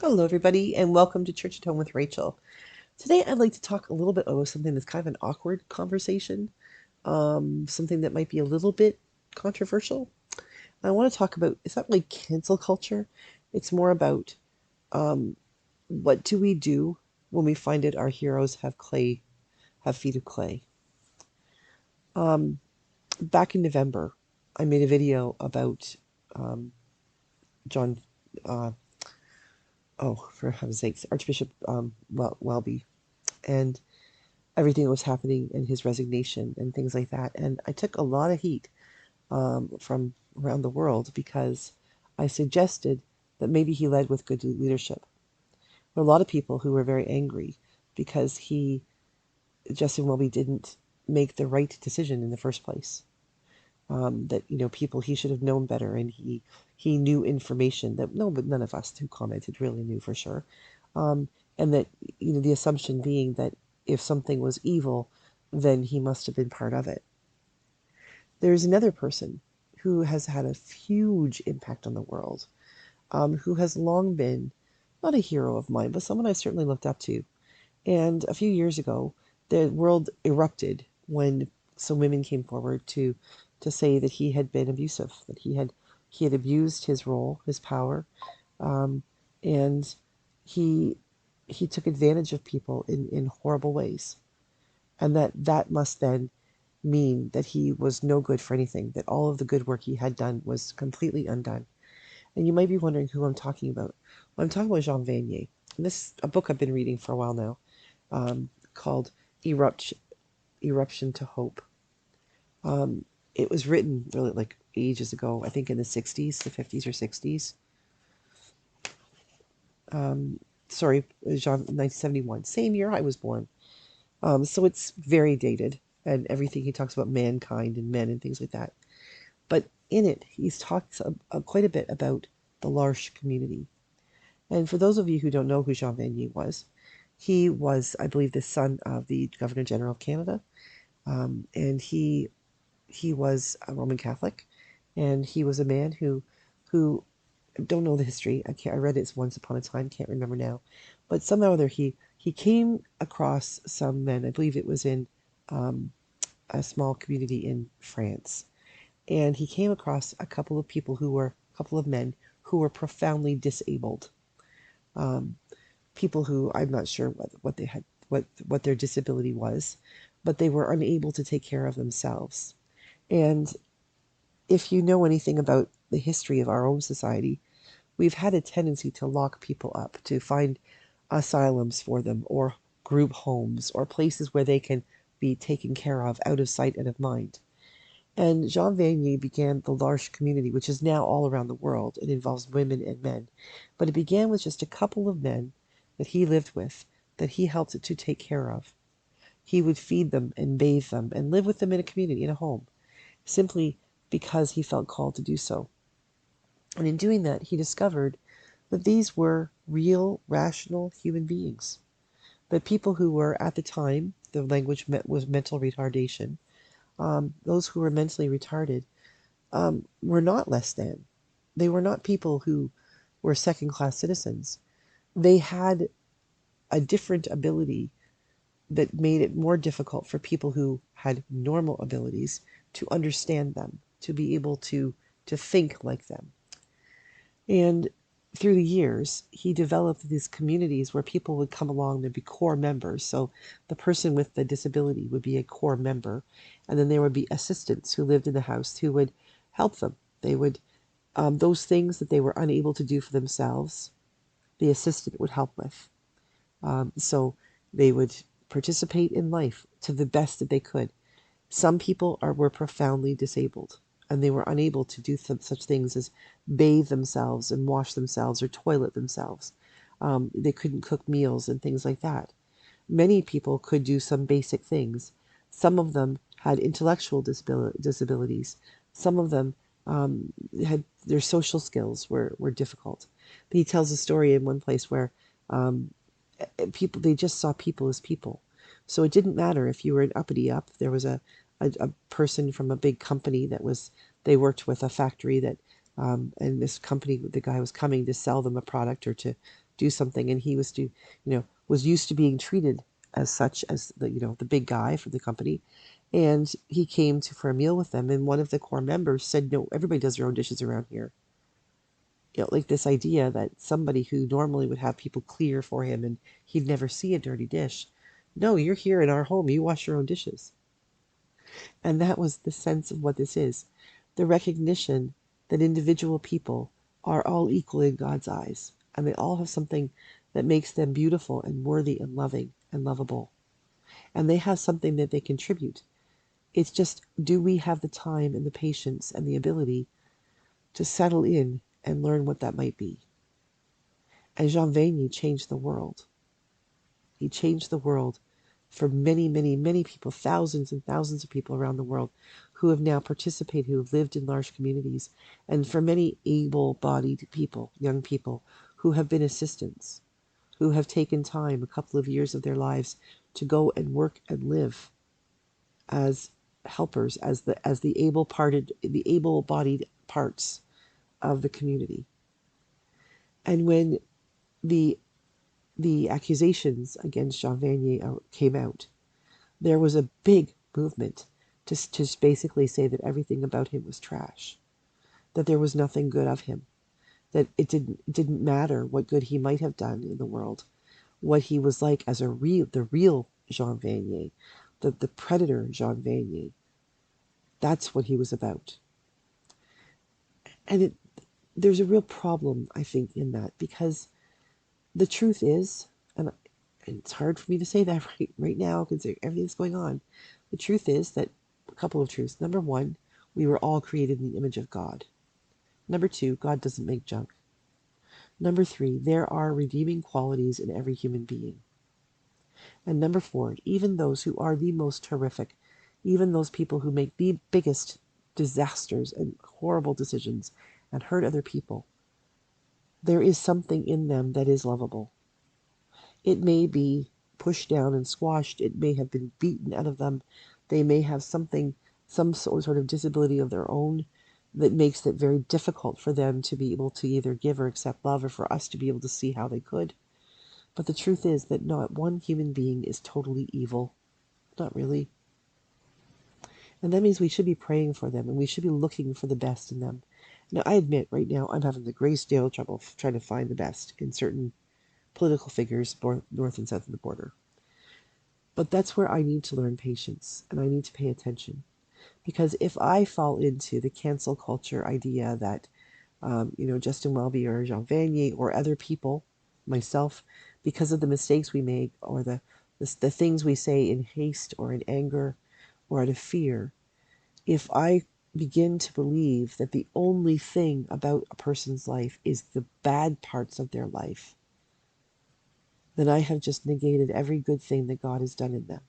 Hello, everybody, and welcome to Church at Home with Rachel. Today, I'd like to talk a little bit about something that's kind of an awkward conversation, something that might be a little bit controversial. I want to talk about it's not really cancel culture, it's more about um, what do we do when we find out our heroes have feet of clay. Um, Back in November, I made a video about um, John, uh, oh, for heaven's sakes, Archbishop Welby, and everything that was happening and his resignation and things like that. And I took a lot of heat from around the world because I suggested that maybe he led with good leadership. There were a lot of people who were very angry because Justin Welby, didn't make the right decision in the first place. That people he should have known better, and he knew information that but none of us who commented really knew for sure. Um, and that the assumption being that if something was evil, then he must have been part of it. There's another person who has had a huge impact on the world, who has long been not a hero of mine, but someone I certainly looked up to. And a few years ago, the world erupted when some women came forward to say that he had been abusive, that he had abused his role, his power, um, and he he took advantage of people in horrible ways, and that must then mean that he was no good for anything, that all of the good work he had done was completely undone. And you might be wondering who I'm talking about. Well, I'm talking about Jean Vanier. And this is a book I've been reading for a while now, called Eruption to Hope. Um, it was written really like ages ago, I think in the 60s, the 50s or 60s. Um, sorry, Jean, 1971, same year I was born. So it's very dated, and everything he talks about mankind and men and things like that. But in it, he talks quite a bit about the L'Arche community. And for those of you who don't know who Jean Vanier was, he was, I believe, the son of the Governor General of Canada, and he was a Roman Catholic, and he was a man who don't know the history. I read it once upon a time, can't remember now, but somehow or other he came across some men. I believe it was in um, a small community in France, and he came across a couple of men who were profoundly disabled. Um, People who I'm not sure what they had, what their disability was, but they were unable to take care of themselves. And if you know anything about the history of our own society, we've had a tendency to lock people up, to find asylums for them, or group homes, or places where they can be taken care of out of sight and of mind. And Jean Vanier began the L'Arche community, which is now all around the world. It involves women and men. But it began with just a couple of men that he lived with, that he helped to take care of. He would feed them and bathe them and live with them in a community, in a home, simply because he felt called to do so. And in doing that, he discovered that these were real, rational human beings. That people who were, at the time, the language was mental retardation, those who were mentally retarded were not less than. They were not people who were second class citizens. They had a different ability that made it more difficult for people who had normal abilities to understand them, to be able to think like them. And through the years, he developed these communities where people would come along and be core members. So the person with the disability would be a core member, and then there would be assistants who lived in the house who would help them. They would those things that they were unable to do for themselves, the assistant would help with. So they would participate in life to the best that they could. Some people were profoundly disabled, and they were unable to do such things as bathe themselves and wash themselves or toilet themselves. They couldn't cook meals and things like that. Many people could do some basic things. Some of them had intellectual disabilities. Some of them had their social skills were difficult. He tells a story in one place where um, people they just saw people as people. So it didn't matter if you were an uppity up. There was a person from a big company that was they worked with a factory that and this company the guy was coming to sell them a product or do something, and he was to, was used to being treated as such, as the, the big guy for the company. And he came to for a meal with them, and one of the core members said, no, everybody does their own dishes around here. Like this idea that somebody who normally would have people clear for him and he'd never see a dirty dish. No, you're here in our home, you wash your own dishes. And that was the sense of what this is, the recognition that individual people are all equal in God's eyes, and they all have something that makes them beautiful and worthy and loving and lovable. And they have something that they contribute. It's just, do we have the time and the patience and the ability to settle in and learn what that might be? And Jean Vanier changed the world. He changed the world for many, many, many people, thousands and thousands of people around the world who have now participated, who have lived in large communities, and for many able-bodied people, young people, who have been assistants, who have taken time, a couple of years of their lives, to go and work and live as helpers, as the able-bodied parts of the community. And when the accusations against Jean Vanier came out, there was a big movement to basically say that everything about him was trash, that there was nothing good of him, that it didn't matter what good he might have done in the world, what he was like as the real Jean Vanier, the predator Jean Vanier. That's what he was about. And there's a real problem, I think, in that, because the truth is, and it's hard for me to say that right now considering everything that's going on. The truth is that a couple of truths. Number one, we were all created in the image of God. Number two, God doesn't make junk. Number three, there are redeeming qualities in every human being. And number four, even those who are the most horrific, even those people who make the biggest disasters and horrible decisions and hurt other people, there is something in them that is lovable. It may be pushed down and squashed. It may have been beaten out of them. They may have something, some sort of disability of their own that makes it very difficult for them to be able to either give or accept love, or for us to be able to see how they could. But the truth is that not one human being is totally evil. Not really. And that means we should be praying for them, and we should be looking for the best in them. Now, I admit right now I'm having the greatest deal of trouble trying to find the best in certain political figures north and south of the border. But that's where I need to learn patience, and I need to pay attention. Because if I fall into the cancel culture idea that, Justin Welby or Jean Vanier or other people, myself, because of the mistakes we make, or the things we say in haste or in anger or out of fear, if I begin to believe that the only thing about a person's life is the bad parts of their life, then I have just negated every good thing that God has done in them.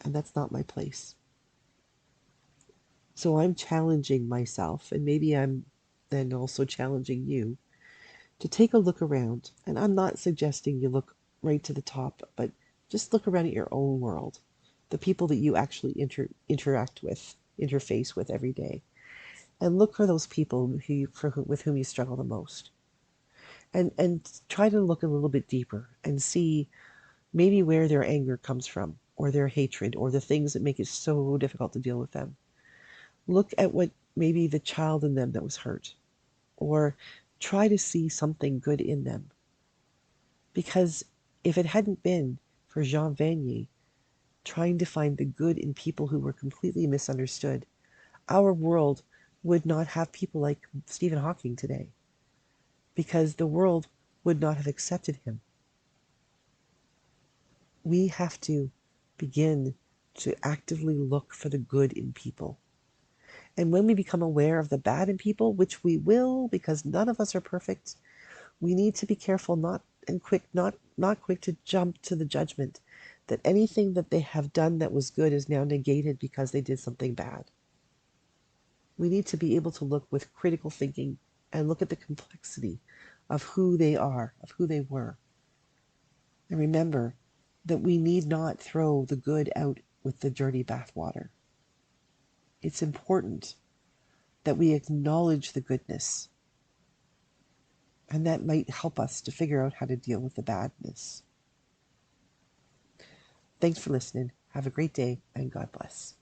And that's not my place. So I'm challenging myself, and maybe I'm then also challenging you, to take a look around. And I'm not suggesting you look right to the top, but just look around at your own world, the people that you actually interact with, interface with every day, and look for those people with whom you struggle the most. And try to look a little bit deeper and see maybe where their anger comes from, or their hatred, or the things that make it so difficult to deal with them. Look at what maybe the child in them that was hurt, or try to see something good in them. Because if it hadn't been for Jean Vanier trying to find the good in people who were completely misunderstood, our world would not have people like Stephen Hawking today, because the world would not have accepted him. We have to begin to actively look for the good in people. And when we become aware of the bad in people, which we will, because none of us are perfect, we need to be careful, not quick to jump to the judgment that anything that they have done that was good is now negated because they did something bad. We need to be able to look with critical thinking and look at the complexity of who they are, of who they were. And remember that we need not throw the good out with the dirty bathwater. It's important that we acknowledge the goodness And that might help us to figure out how to deal with the badness. Thanks for listening. Have a great day, and God bless.